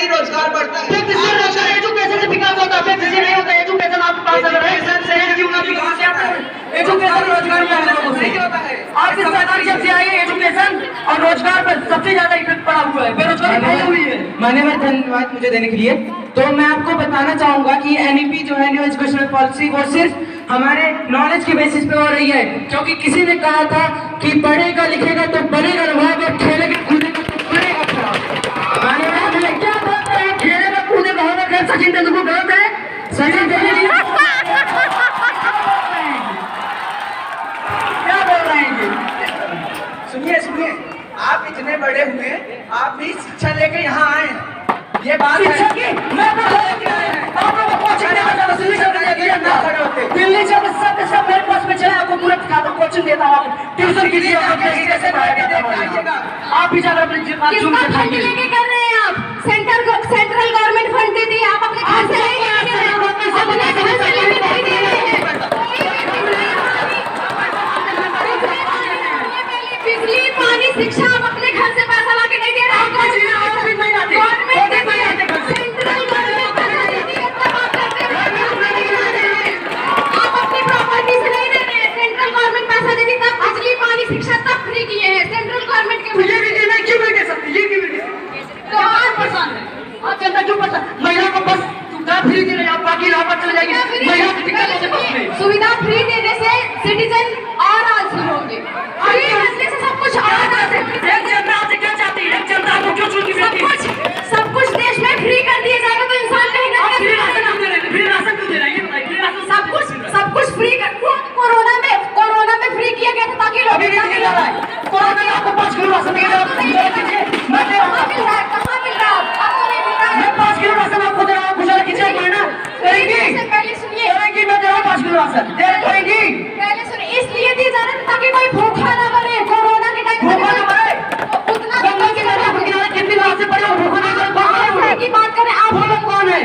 ही रोजगार बढ़ता है। रोजगार एजुकेशन से विकास होता है, नहीं होता एजुकेशन। आपके पास अगर है एजुकेशन रोजगार नहीं होता है। आपकी सरकार जब से आई है एजुकेशन और रोजगार पर सबसे ज्यादा इफेक्ट पड़ा हुआ है, बेरोजगारी फैली हुई है। मान्यवर धन्यवाद मुझे देने के लिए। तो मैं आपको बताना चाहूंगा कि एनईपी जो है न्यू एजुकेशनल पॉलिसी वो सिर्फ हमारे नॉलेज के बेसिस पे हो रही है, क्योंकि किसी ने कहा था कि पढ़ेगा लिखेगा तो बनेगा नवाब और खेलेगा कूदेगा तो बनेगा खराब। मान्यवर क्या बात है, खेलेगा कूदेगा होगा क्या? सचिन तेंदुलकर गलत है? सचिन तेंदुलकर क्या बोल रहे हैं जी? सुनिए सुनिए, आप इतने बड़े हुए, आप भी शिक्षा लेके यहाँ आए, ये बात है। दिल्ली से सब मेरे पास में चले, आपको पूरा कोचिंग देता हूँ, ट्यूशन कीजिए, आप भी जाकर फंड लेके कर रहे हैं आप? सेंट्रल गवर्नमेंट फंड देती है, आप अपने घर से लेके आ रहे हैं, अपने घर से लेके नहीं दे रहे हैं। बिजली पानी शिक्षा आप अपने घर से पैसा ला के नहीं दे रहे हैं। आप अपनी प्रॉपर्टी से नहीं दे रहे हैं, सेंट्रल गवर्नमेंट पैसा देती तब बिजली पानी शिक्षा तब फ्री किए हैं सेंट्रल गवर्नमेंट के। ये भी देना क्यों नहीं दे सकती? ये क्यों नहीं दे सकती? तो आप परेशान है, आप जनता क्यों परेशान? महिला को बस फ्री दे रहे, आप बाकी लाभ चले जाएंगे। महिला की दिक्कत है, सुविधा फ्री देने से सिटीजन और आलसी होंगे, फ्री देने से सब कुछ और जनता आपसे क्या चाहती है? जनता को क्यों चुनती है? सब कुछ देश में फ्री कर दिया जाएगा तो इंसान कहीं ना फ्री राशन क्यों दे रहे हैं? फ्री राशन क्यों दे रहे हैं? ये बताइए, फ्री राशन सब कुछ फ्री कर। कोरोना में फ्री किया गया था ताकि लोग अभी नहीं मिल रहा है। कोरोना में आपको 5 किलो राशन दे रहा हूँ, मैं दे रहा हूँ। कहाँ मिल रहा है? कहाँ मिल रहा है? आपको नहीं मिल रहा है? मैं 5 किलो राशन आपको दे रहा हूँ, गुजारा कीजिए कोई ना करेंगी। पहले सुनिए, मैं दे रहा हूँ 5 किलो राशन, दे करेंगी। पहले सुनिए, इसलिए दी जा रहा है ताकि कोई भूखा ना मरे। कोरोना के टाइम भूखा ना मरे, उतना गंगा की नदी के किनारे कितनी रात से पड़े हो, भूखा नहीं मरे। की बात करें आप, वो लोग कौन है?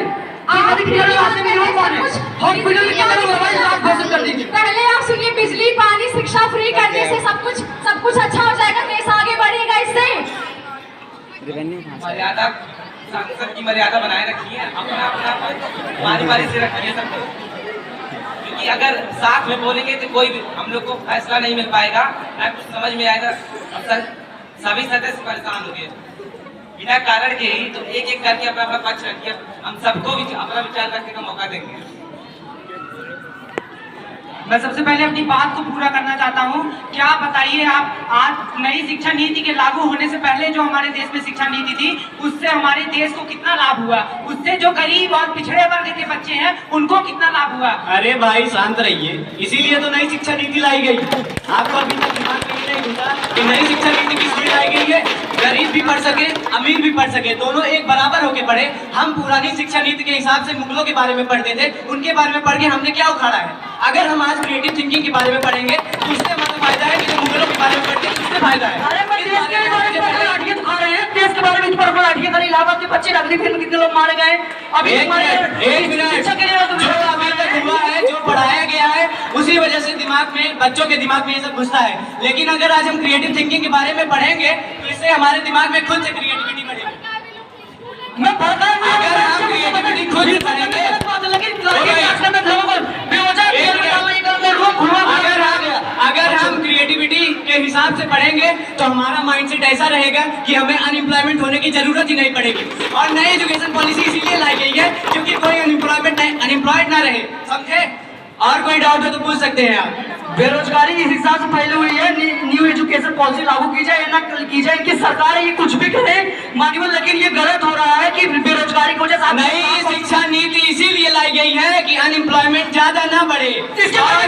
हॉस्पिटल की तरफ दवाई लाभ घोषित कर दीजिए। पहले आप सुनिए, बिजली पानी शिक्षा फ्री करने से सब कुछ अच्छा हो जाएगा, देश आगे बढ़ेगा। इससे मर्यादा, सांसद की मर्यादा बनाए रखिए, अपना बारी से रखिए सबको, क्योंकि अगर साथ में बोलेंगे तो कोई भी हम लोग को फैसला नहीं मिल पाएगा, ना कुछ समझ में आएगा। अब सभी सदस्य परेशान हो गए बिना कारण के ही, तो एक एक करके अपना अपना पक्ष रखिए, हम सबको अपना विचार रखने का मौका देंगे। मैं सबसे पहले अपनी बात को पूरा करना चाहता हूँ। क्या बताइए आप, आज नई शिक्षा नीति के लागू होने से पहले जो हमारे देश में शिक्षा नीति थी, उससे हमारे देश को कितना लाभ हुआ? उससे जो गरीब और पिछड़े वर्ग के बच्चे हैं उनको कितना लाभ हुआ? अरे भाई शांत रहिए, इसीलिए तो नई शिक्षा नीति लाई गई। आपको अभी तक दिमाग में नहीं घुसा कि नई शिक्षा नीति किस लिए लाई गई है? गरीब भी पढ़ सके, अमीर भी पढ़ सके, दोनों एक बराबर होके पढ़े। हम पुरानी शिक्षा नीति के हिसाब से मुगलों के बारे में पढ़ते थे, उनके बारे में पढ़ के हमने क्या उखाड़ा है? अगर हम आज क्रिएटिव थिंकिंग के बारे में पढ़ेंगे तो उससे हमारा फायदा है कि जो मुगलों के बारे में पढ़ते हैं उससे फायदा है। अरे मैं देश के बारे में लाठियां खा रहे हैं, देश के बारे में पर लाठियां खा रही, इलाहाबाद के बच्चे नकली फिल्म कितने लोग मारे गए। अभी एक मिनट, जो अभी तक हुआ है, जो पढ़ाया गया है, उसी वजह से दिमाग में, बच्चों के दिमाग में ये सब घुसता है। लेकिन अगर आज हम क्रिएटिव थिंकिंग के बारे में पढ़ेंगे तो इससे हमारे दिमाग में खुद से क्रिएटिविटी बढ़ेगी। मैं पढ़ता हूं, अगर हम क्रिएटिविटी खुद से पढ़ेंगे, अगर हम क्रिएटिविटी के हिसाब से पढ़ेंगे तो हमारा माइंडसेट ऐसा रहेगा कि हमें अनएम्प्लॉयमेंट होने की जरूरत ही नहीं पड़ेगी। और नई एजुकेशन पॉलिसी इसीलिए लाई गई है क्योंकि कोई अनएम्प्लॉयड ना रहे, समझे? और कोई डाउट हो तो पूछ सकते हैं आप। बेरोजगारी इस हिसाब से फैली हुई है, न्यू एजुकेशन पॉलिसी लागू की जाए या ना की जाए, कि सरकार ये कुछ भी करे मानव, लेकिन ये गलत हो रहा है कि बेरोजगारी की वजह से नई शिक्षा नीति इसीलिए लाई गई है कि अनएम्प्लॉयमेंट ज्यादा ना बढ़े। पहले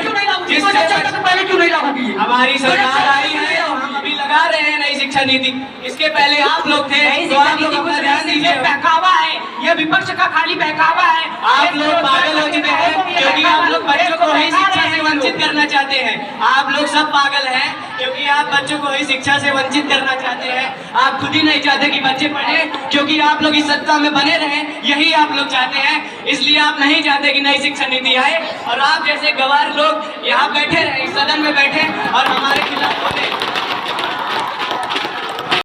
क्यों नहीं लागू की? हमारी सरकार आई है और हम अभी लगा रहे हैं नई शिक्षा नीति। इसके पहले आप लोग थे तो आप लोग अपना ध्यान दीजिए। बहकावा है, यह विपक्ष का खाली बहकावा है। आप लोग पागल हो चुके हैं क्योंकि आप लोग बच्चों को ही शिक्षा से वंचित करना चाहते हैं। आप लोग सब पागल हैं क्योंकि आप बच्चों को ही शिक्षा से वंचित करना चाहते हैं। आप खुद ही नहीं चाहते कि बच्चे पढ़े, क्योंकि आप लोग इस सत्ता में बने रहें, यही आप लोग चाहते हैं। इसलिए आप नहीं चाहते कि नई शिक्षा नीति आए और आप जैसे गवार लोग यहाँ बैठे रहे, इस सदन में बैठे और हमारे